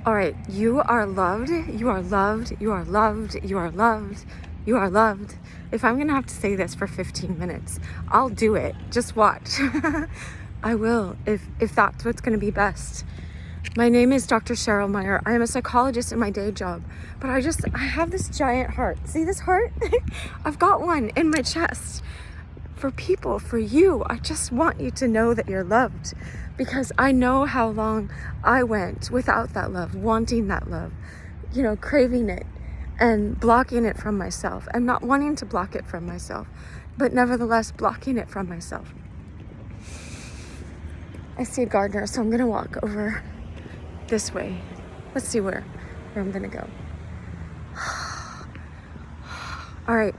All right, you are loved, you are loved, you are loved, you are loved, you are loved. If I'm gonna have to say this for 15 minutes, I'll do it. Just watch. I will, if that's what's gonna be best. My name is Dr. Cheryl Meyer. I am a psychologist in my day job, but I have this giant heart. See this heart? I've got one in my chest. For people, for you, I just want you to know that you're loved, because I know how long I went without that love, wanting that love, craving it and blocking it from myself and not wanting to block it from myself, but nevertheless blocking it from myself. I see a gardener, so I'm gonna walk over this way. Let's see where I'm gonna go. All right.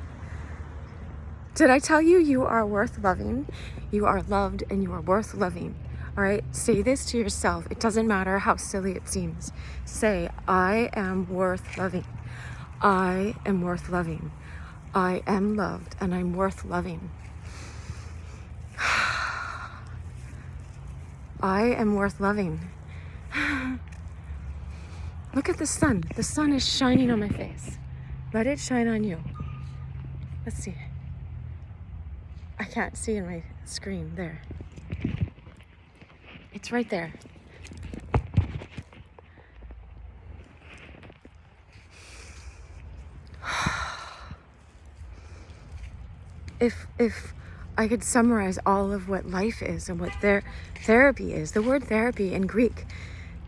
Did I tell you you are worth loving? You are loved and you are worth loving. All right, say this to yourself. It doesn't matter how silly it seems. Say, I am worth loving. I am worth loving. I am loved and I'm worth loving. I am worth loving. Look at the sun. The sun is shining on my face. Let it shine on you. Let's see. I can't see in my screen there. It's right there. If I could summarize all of what life is and what therapy is, the word therapy in Greek,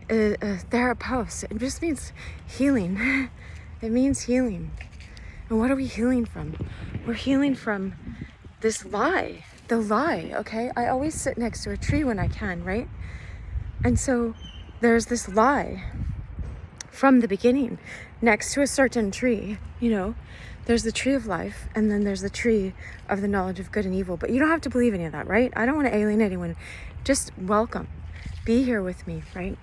therapos, it just means healing. It means healing. And what are we healing from? We're healing from this lie, the lie, okay? I always sit next to a tree when I can, right? And so there's this lie from the beginning next to a certain tree, there's the tree of life, and then there's the tree of the knowledge of good and evil. But you don't have to believe any of that, right? I don't want to alienate anyone. Just welcome. Be here with me, right?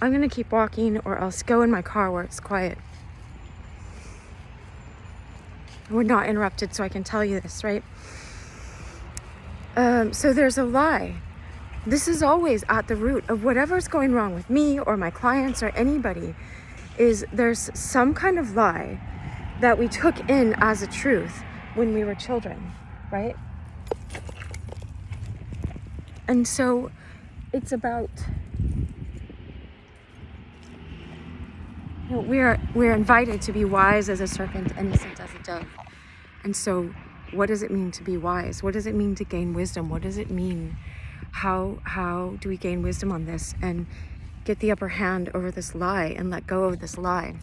I'm going to keep walking, or else go in my car where it's quiet. We're not interrupted, so I can tell you this, right? So there's a lie. This is always at the root of whatever's going wrong with me or my clients or anybody, is there's some kind of lie that we took in as a truth when we were children, right? And so it's about... We're invited to be wise as a serpent, innocent as a dove. And so what does it mean to be wise? What does it mean to gain wisdom? What does it mean? How do we gain wisdom on this and get the upper hand over this lie and let go of this lie?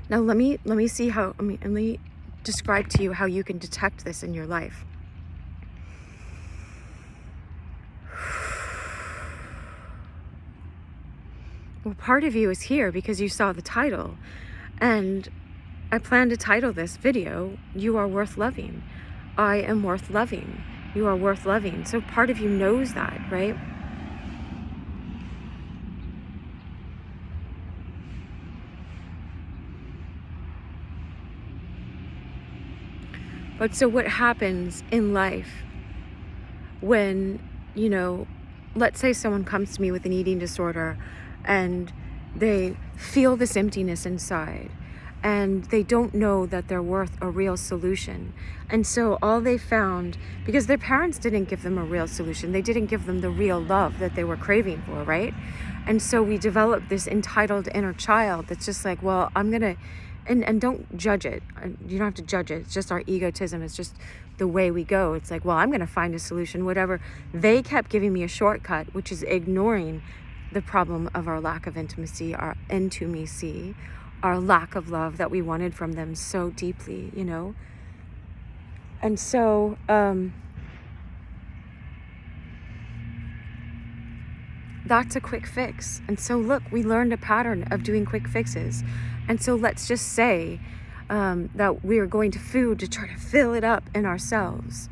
Now let me describe to you how you can detect this in your life. Well, part of you is here because you saw the title, and I plan to title this video, You Are Worth Loving. I am worth loving. You are worth loving. So part of you knows that, right? But so what happens in life when, let's say someone comes to me with an eating disorder and they feel this emptiness inside and they don't know that they're worth a real solution. And so all they found, because their parents didn't give them a real solution, they didn't give them the real love that they were craving for, right? And so we develop this entitled inner child that's just like, well, I'm gonna, and don't judge it. You don't have to judge it. It's just our egotism. It's just the way we go. It's like, well, I'm gonna find a solution, whatever. They kept giving me a shortcut, which is ignoring the problem of our lack of intimacy, our intimacy, our lack of love that we wanted from them so deeply, And so, that's a quick fix. And so look, we learned a pattern of doing quick fixes. And so let's just say that we are going to food to try to fill it up in ourselves.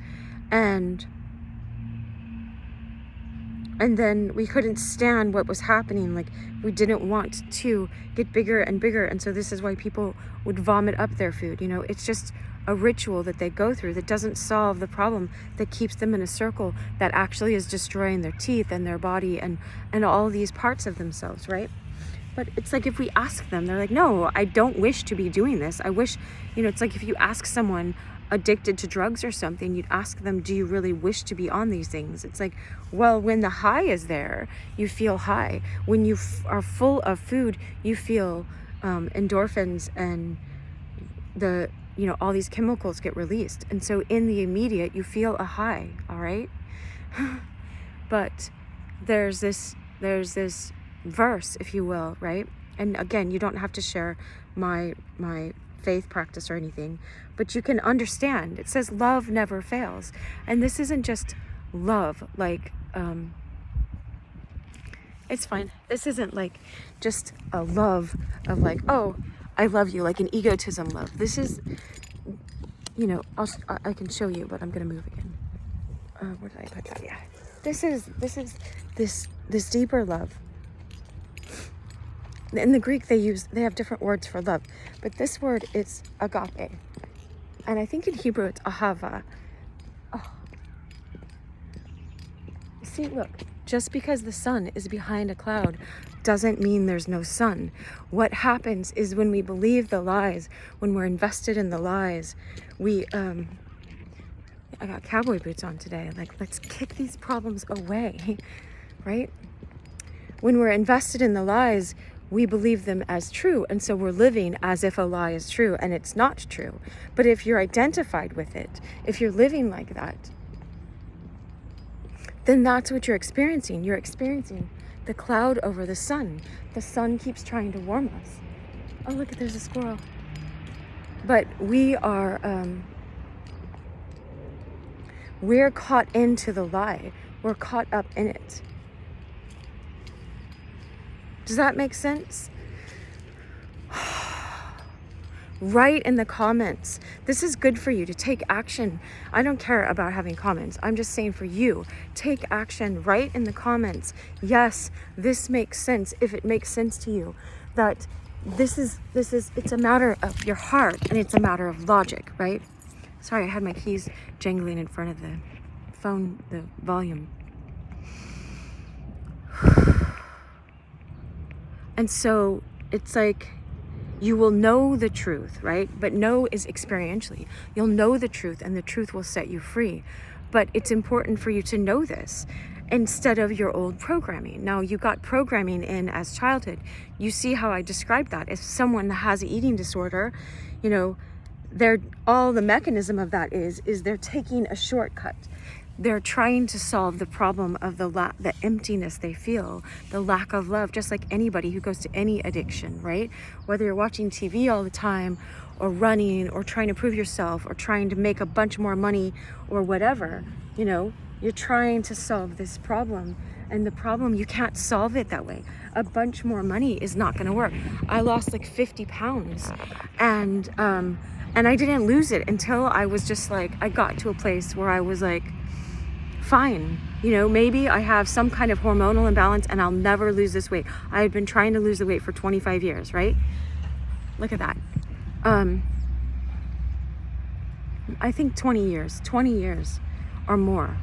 And then we couldn't stand what was happening. Like, we didn't want to get bigger and bigger. And so this is why people would vomit up their food. It's just a ritual that they go through that doesn't solve the problem, that keeps them in a circle that actually is destroying their teeth and their body and all these parts of themselves, right? But it's like if we ask them, they're like, no, I don't wish to be doing this. I wish, it's like if you ask someone addicted to drugs or something, you'd ask them, do you really wish to be on these things? It's like, well, when the high is there, you feel high. When you are full of food, you feel endorphins, and all these chemicals get released. And so in the immediate, you feel a high, all right? But there's this verse, if you will, right? And again, you don't have to share my faith practice or anything, but you can understand. It says love never fails. And this isn't just love, like, it's fine. This isn't like just a love of like, oh, I love you, like an egotism love. This is, I can show you, but I'm gonna move again. Where did I put that? Yeah. This is this deeper love. In the Greek, they have different words for love, but this word is agape, and I think in Hebrew it's ahava. Oh. See, look, just because the sun is behind a cloud doesn't mean there's no sun. What happens is when we believe the lies, when we're invested in the lies, we I got cowboy boots on today. Like, let's kick these problems away, right? When we're invested in the lies, we believe them as true, and so we're living as if a lie is true, and it's not true. But if you're identified with it, if you're living like that, then that's what you're experiencing. You're experiencing the cloud over the sun. The sun keeps trying to warm us. Oh, look, there's a squirrel. But we are, we're caught into the lie. We're caught up in it. Does that make sense? Write in the comments. This is good for you to take action. I don't care about having comments. I'm just saying for you, take action. Write in the comments. Yes, this makes sense. If it makes sense to you, that this is, it's a matter of your heart and it's a matter of logic, right? Sorry, I had my keys jangling in front of the phone, the volume. And so it's like, you will know the truth, right? But know is experientially. You'll know the truth and the truth will set you free. But it's important for you to know this instead of your old programming. Now, you got programming in as childhood. You see how I described that. If someone has an eating disorder, all the mechanism of that is they're taking a shortcut. They're trying to solve the problem of the emptiness they feel, the lack of love, just like anybody who goes to any addiction, right? Whether you're watching TV all the time or running or trying to prove yourself or trying to make a bunch more money or whatever, you're trying to solve this problem. And the problem, you can't solve it that way. A bunch more money is not going to work. I lost like 50 pounds and I didn't lose it until I was just like, I got to a place where I was like, fine, maybe I have some kind of hormonal imbalance and I'll never lose this weight. I had been trying to lose the weight for 25 years, right? Look at that. I think 20 years or more.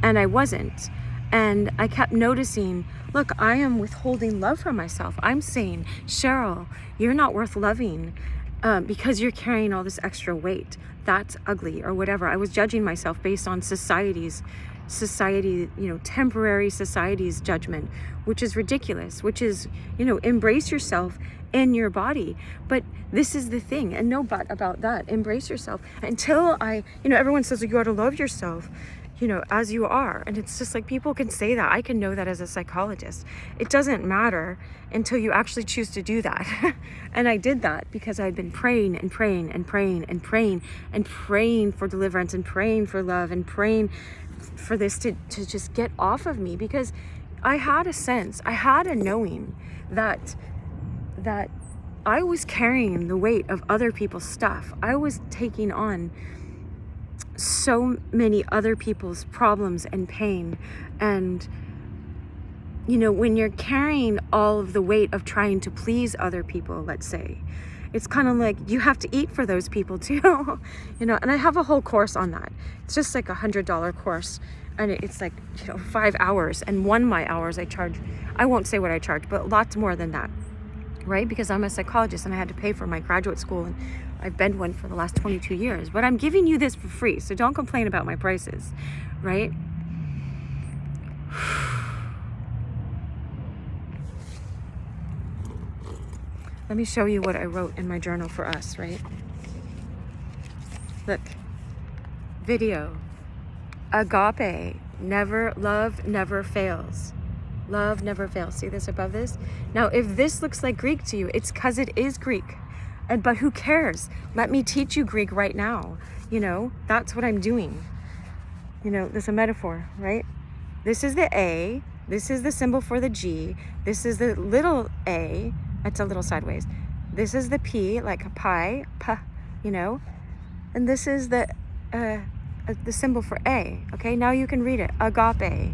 And I wasn't. And I kept noticing, look, I am withholding love from myself. I'm saying, Cheryl, you're not worth loving because you're carrying all this extra weight. That's ugly or whatever. I was judging myself based on temporary society's judgment, which is ridiculous, which is, embrace yourself in your body. But this is the thing, and no but about that. Embrace yourself. Until everyone says you got to love yourself, as you are. And it's just like, people can say that. I can know that as a psychologist. It doesn't matter until you actually choose to do that. And I did that because I'd been praying and praying and praying and praying and praying for deliverance and praying for love and praying for this to just get off of me, because I had a sense, I had a knowing that I was carrying the weight of other people's stuff. I was taking on so many other people's problems and pain. And when you're carrying all of the weight of trying to please other people, let's say, it's kind of like you have to eat for those people too. You know, and I have a whole course on that. It's just like $100 course, and it's like, you know, 5 hours, and one of my hours I charge, I won't say what I charge, but lots more than that, right? Because I'm a psychologist and I had to pay for my graduate school, and I've been one for the last 22 years, but I'm giving you this for free, so don't complain about my prices, right? Let me show you what I wrote in my journal for us, right? Look, video, agape, love never fails. Love never fails. See this above this? Now, if this looks like Greek to you, it's because it is Greek. But who cares? Let me teach you Greek right now. You know, that's what I'm doing. You know, there's a metaphor, right? This is the A. This is the symbol for the G. This is the little A. It's a little sideways. This is the P, like a pie, P, you know? And this is the symbol for A, okay? Now you can read it, agape.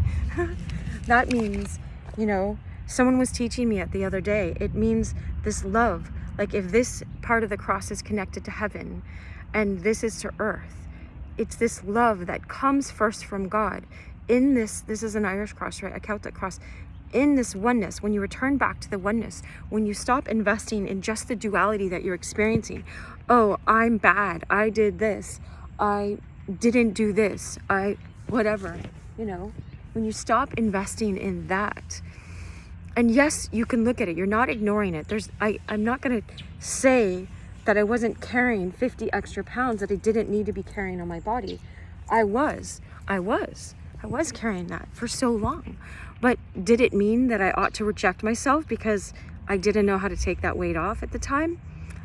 That means, you know, someone was teaching me it the other day. It means this love. Like if this part of the cross is connected to heaven and this is to earth, it's this love that comes first from God. In this is an Irish cross, right? A Celtic cross. In this oneness, when you return back to the oneness, when you stop investing in just the duality that you're experiencing, oh, I'm bad, I did this, I didn't do this, I whatever, you know, when you stop investing in that, and yes, you can look at it, you're not ignoring it. I'm not going to say that I wasn't carrying 50 extra pounds that I didn't need to be carrying on my body. I was carrying that for so long. But did it mean that I ought to reject myself because I didn't know how to take that weight off at the time?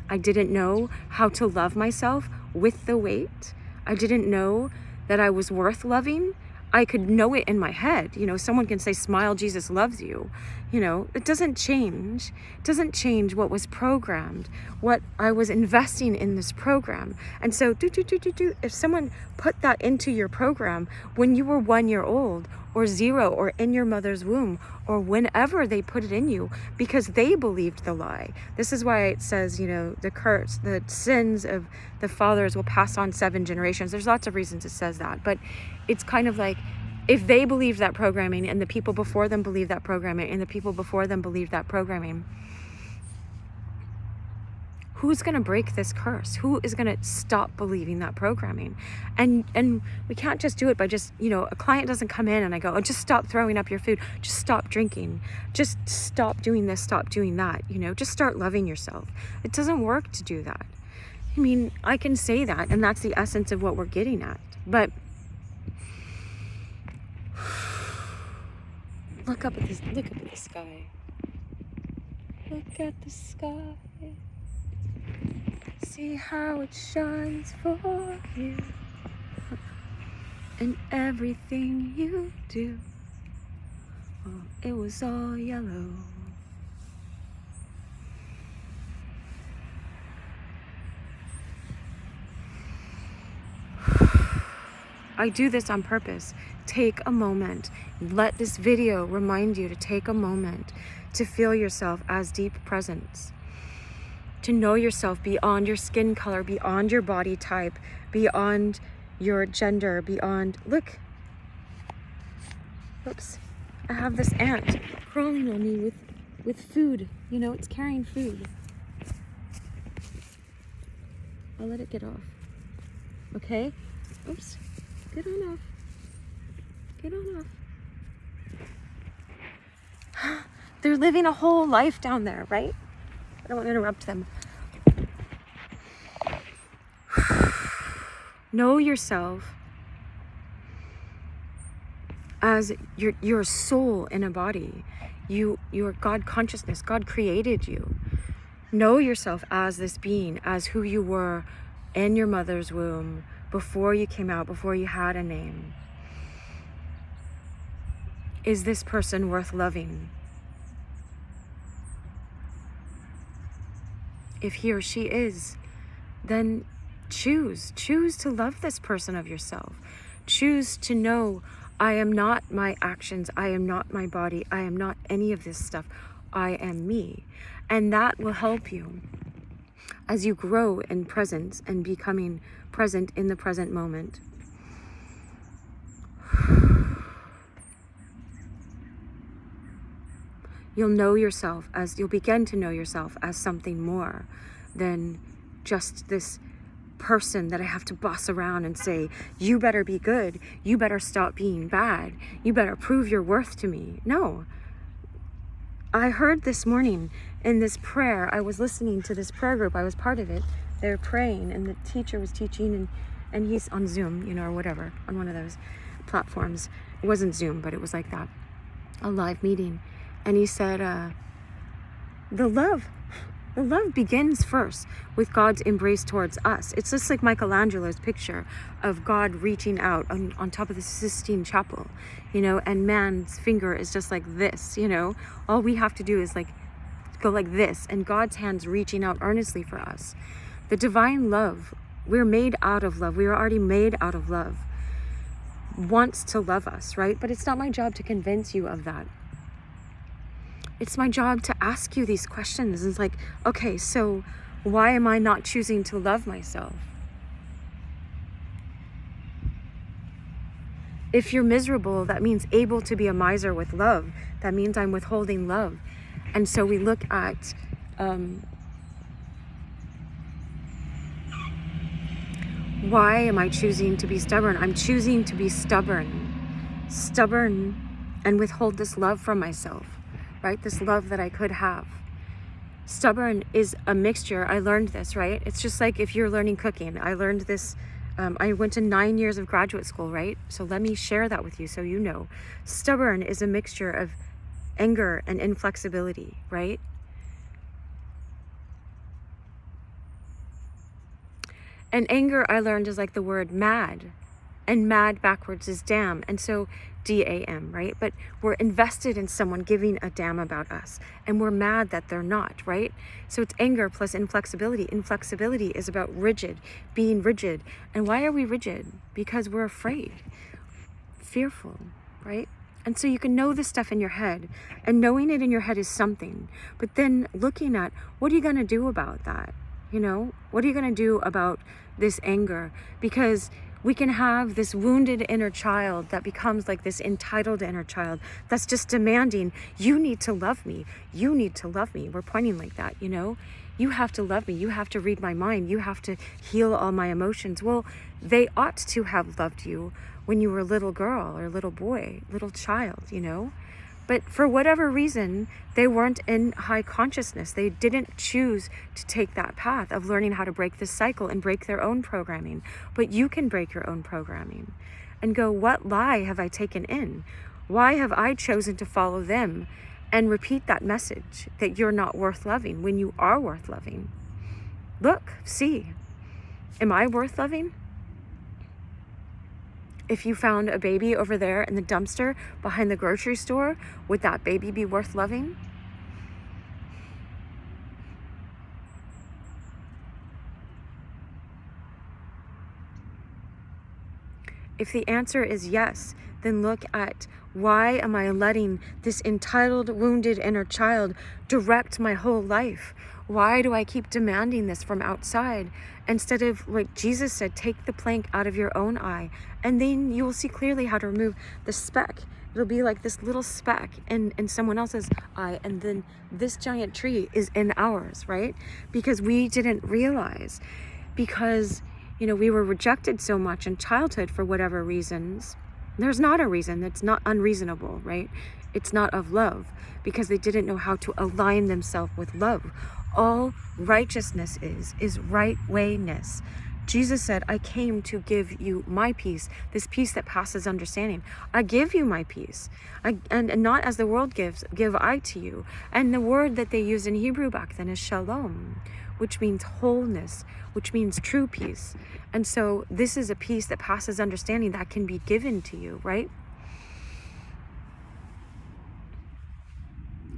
I didn't know how to love myself with the weight. I didn't know that I was worth loving. I could know it in my head. You know, someone can say, smile, Jesus loves you. You know, it doesn't change. It doesn't change what was programmed, what I was investing in this program. And so, if someone put that into your program when you were 1 year old or 0 or in your mother's womb or whenever they put it in you because they believed the lie. This is why it says, you know, the sins of the fathers will pass on 7 generations. There's lots of reasons it says that, but it's kind of like if they believed that programming and the people before them believed that programming and the people before them believed that programming, who's going to break this curse? Who is going to stop believing that programming? And we can't just do it by just, you know, a client doesn't come in and I go, oh, just stop throwing up your food. Just stop drinking. Just stop doing this, stop doing that. You know, just start loving yourself. It doesn't work to do that. I mean, I can say that, and that's the essence of what we're getting at. But look up at the sky. Look at the sky. See how it shines for you. And everything you do, oh, it was all yellow. I do this on purpose. Take a moment. Let this video remind you to take a moment to feel yourself as deep presence. To know yourself beyond your skin color, beyond your body type, beyond your gender, beyond... Look. Oops. I have this ant crawling on me with food. You know, it's carrying food. I'll let it get off. Okay? Oops. Get on off. Get on off. They're living a whole life down there, right? I don't want to interrupt them. Know yourself as your soul in a body. Your God consciousness. God created you. Know yourself as this being, as who you were in your mother's womb, before you came out, before you had a name. Is this person worth loving? If he or she is, then choose to love this person of yourself. Choose to know, I am not my actions, I am not my body, I am not any of this stuff, I am me. And that will help you. as you grow in presence and becoming present in the present moment. You'll begin to know yourself as something more than just this person that I have to boss around and say, you better be good, you better stop being bad, you better prove your worth to me. No. I heard this morning in this prayer, I was listening to this prayer group, I was part of it, they were praying and the teacher was teaching, and he's on Zoom, or whatever, on one of those platforms. It wasn't Zoom, but it was like that, a live meeting. And he said, the love begins first with God's embrace towards us. It's just like Michelangelo's picture of God reaching out on top of the Sistine Chapel, and man's finger is just like this, all we have to do is like go like this, and God's hand's reaching out earnestly for us. The divine love, we're made out of love. We are already made out of love, wants to love us, right? But it's not my job to convince you of that. It's my job to ask you these questions. It's like, okay, so why am I not choosing to love myself? If you're miserable, that means able to be a miser with love. That means I'm withholding love. And so we look at why am I choosing to be stubborn? I'm choosing to be stubborn and withhold this love from myself. Right? This love that I could have. Stubborn is a mixture. I learned this, right? It's just like if you're learning cooking. I learned this. I went to 9 years of graduate school, right? So let me share that with you so you know. Stubborn is a mixture of anger and inflexibility, right? And anger, I learned, is like the word mad. And mad backwards is damn. And so D-A-M, right? But we're invested in someone giving a damn about us. And we're mad that they're not, right? So it's anger plus inflexibility. Inflexibility is about being rigid. And why are we rigid? Because we're afraid, fearful, right? And so you can know this stuff in your head. And knowing it in your head is something. But then looking at, what are you going to do about that? What are you going to do about this anger? Because we can have this wounded inner child that becomes like this entitled inner child that's just demanding, you need to love me. You need to love me. We're pointing like that, You have to love me. You have to read my mind. You have to heal all my emotions. Well, they ought to have loved you when you were a little girl or little boy, little child, But for whatever reason, they weren't in high consciousness. They didn't choose to take that path of learning how to break this cycle and break their own programming. But you can break your own programming and go, what lie have I taken in? Why have I chosen to follow them and repeat that message that you're not worth loving when you are worth loving? Look, see, am I worth loving? If you found a baby over there in the dumpster behind the grocery store, would that baby be worth loving? If the answer is yes, then look at, why am I letting this entitled, wounded inner child direct my whole life? Why do I keep demanding this from outside? Instead of, like Jesus said, take the plank out of your own eye, and then you will see clearly how to remove the speck. It'll be like this little speck in someone else's eye, and then this giant tree is in ours, right? Because we didn't realize, because we were rejected so much in childhood for whatever reasons. There's not a reason. That's not unreasonable, right? It's not of love, because they didn't know how to align themselves with love. All righteousness is right wayness. Jesus said, I came to give you my peace, this peace that passes understanding. I give you my peace. And not as the world gives, give I to you. And the word that they used in Hebrew back then is shalom, which means wholeness, which means true peace. And so this is a peace that passes understanding that can be given to you, right?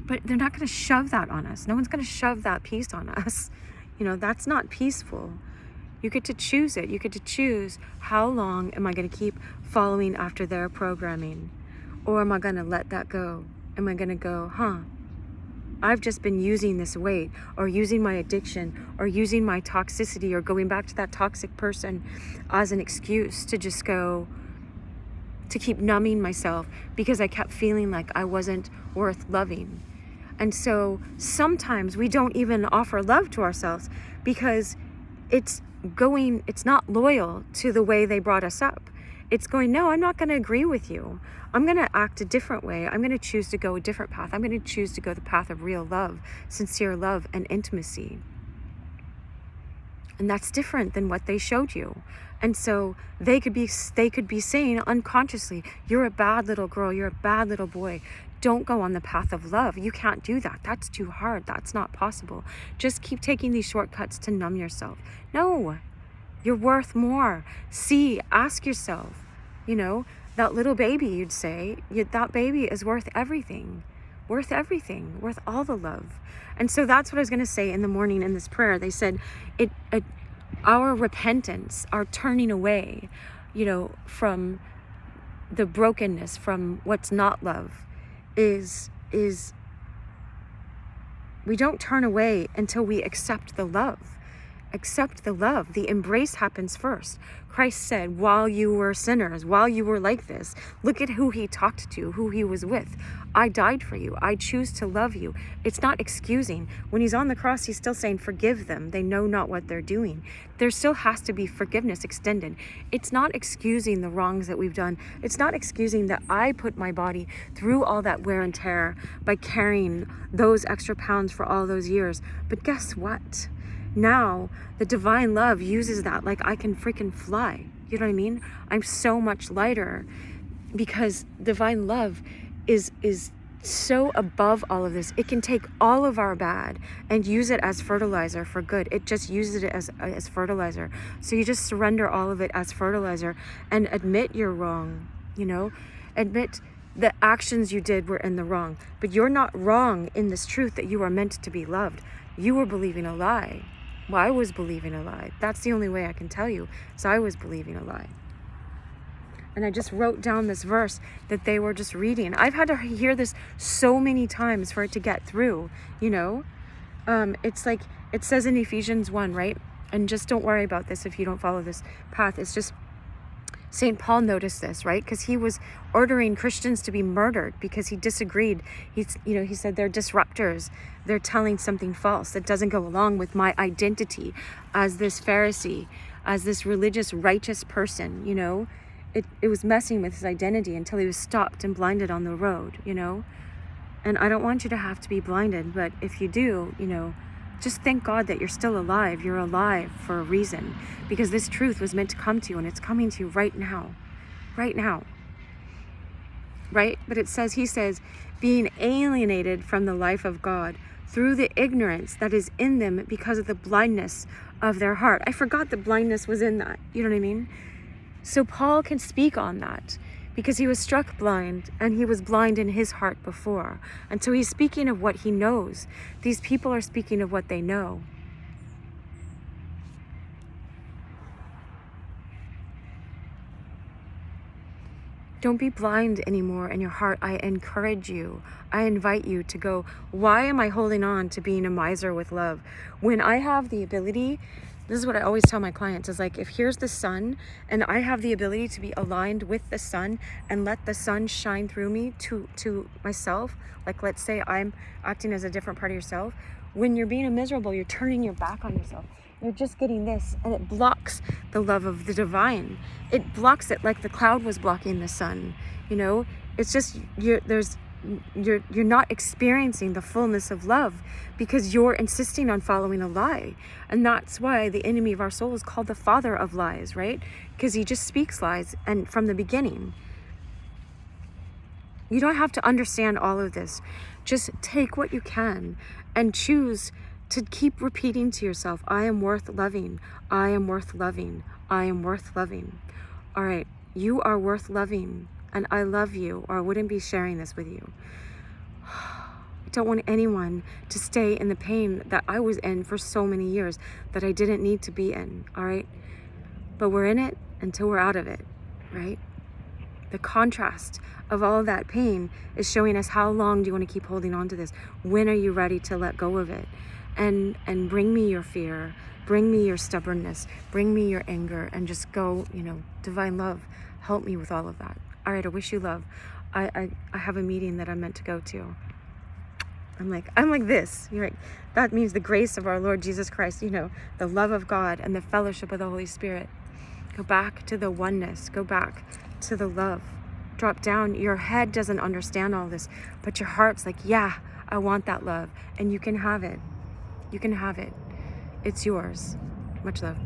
But they're not going to shove that on us. No one's going to shove that peace on us. That's not peaceful. You get to choose it. You get to choose, how long am I going to keep following after their programming? Or am I going to let that go? Am I going to go, I've just been using this weight, or using my addiction, or using my toxicity, or going back to that toxic person as an excuse to just go, to keep numbing myself because I kept feeling like I wasn't worth loving. And so sometimes we don't even offer love to ourselves because it's not loyal to the way they brought us up. It's going, no, I'm not going to agree with you. I'm going to act a different way. I'm going to choose to go a different path. I'm going to choose to go the path of real love, sincere love, and intimacy. And that's different than what they showed you. And so they could be saying unconsciously, you're a bad little girl, you're a bad little boy. Don't go on the path of love. You can't do that. That's too hard. That's not possible. Just keep taking these shortcuts to numb yourself. No, you're worth more. Ask yourself, that little baby, you'd say, that baby is worth everything, worth all the love. And so that's what I was going to say in the morning in this prayer. They said our repentance, our turning away, from the brokenness, from what's not love, is we don't turn away until we accept the love. The embrace happens first. Christ said, while you were sinners, while you were like this, look at who he talked to, who he was with. I died for you. I choose to love you. It's not excusing. When he's on the cross, he's still saying, forgive them. They know not what they're doing. There still has to be forgiveness extended. It's not excusing the wrongs that we've done. It's not excusing that I put my body through all that wear and tear by carrying those extra pounds for all those years. But guess what? Now, the divine love uses that like I can freaking fly. You know what I mean? I'm so much lighter because divine love is so above all of this. It can take all of our bad and use it as fertilizer for good. It just uses it as fertilizer. So you just surrender all of it as fertilizer and admit you're wrong, Admit the actions you did were in the wrong. But you're not wrong in this truth that you are meant to be loved. You were believing a lie. Well, I was believing a lie. That's the only way I can tell you. So I was believing a lie. And I just wrote down this verse that they were just reading. I've had to hear this so many times for it to get through, It's like, it says in Ephesians 1, right? And just don't worry about this if you don't follow this path. It's just, St. Paul noticed this, right? Because he was ordering Christians to be murdered because he disagreed. He said they're disruptors. They're telling something false that doesn't go along with my identity as this Pharisee, as this religious, righteous person, It was messing with his identity until he was stopped and blinded on the road, And I don't want you to have to be blinded, but if you do, just thank God that you're still alive. You're alive for a reason, because this truth was meant to come to you, and it's coming to you right now, right? But he says, being alienated from the life of God through the ignorance that is in them because of the blindness of their heart. I forgot the blindness was in that. You know what I mean? So Paul can speak on that because he was struck blind, and he was blind in his heart before. And so he's speaking of what he knows. These people are speaking of what they know. Don't be blind anymore in your heart. I encourage you. I invite you to go, why am I holding on to being a miser with love? When I have the ability, this is what I always tell my clients, is like, if here's the sun and I have the ability to be aligned with the sun and let the sun shine through me to myself, like let's say I'm acting as a different part of yourself. When you're being miserable, you're turning your back on yourself. You're just getting this, and it blocks the love of the divine. It blocks it like the cloud was blocking the sun. It's just you're not experiencing the fullness of love because you're insisting on following a lie. And that's why the enemy of our soul is called the father of lies, right? Because he just speaks lies, and from the beginning. You don't have to understand all of this. Just take what you can and choose to keep repeating to yourself, I am worth loving. I am worth loving. I am worth loving. All right, you are worth loving, and I love you, or I wouldn't be sharing this with you. I don't want anyone to stay in the pain that I was in for so many years that I didn't need to be in, all right? But we're in it until we're out of it, right? The contrast of all of that pain is showing us, how long do you want to keep holding on to this? When are you ready to let go of it? And bring me your fear, bring me your stubbornness, bring me your anger, and just go, divine love, help me with all of that. All right, I wish you love. I have a meeting that I'm meant to go to. I'm like this. You're like, that means the grace of our Lord Jesus Christ, the love of God and the fellowship of the Holy Spirit. Go back to the oneness. Go back to the love. Drop down. Your head doesn't understand all this, but your heart's like, yeah, I want that love. And you can have it. You can have it. It's yours. Much love.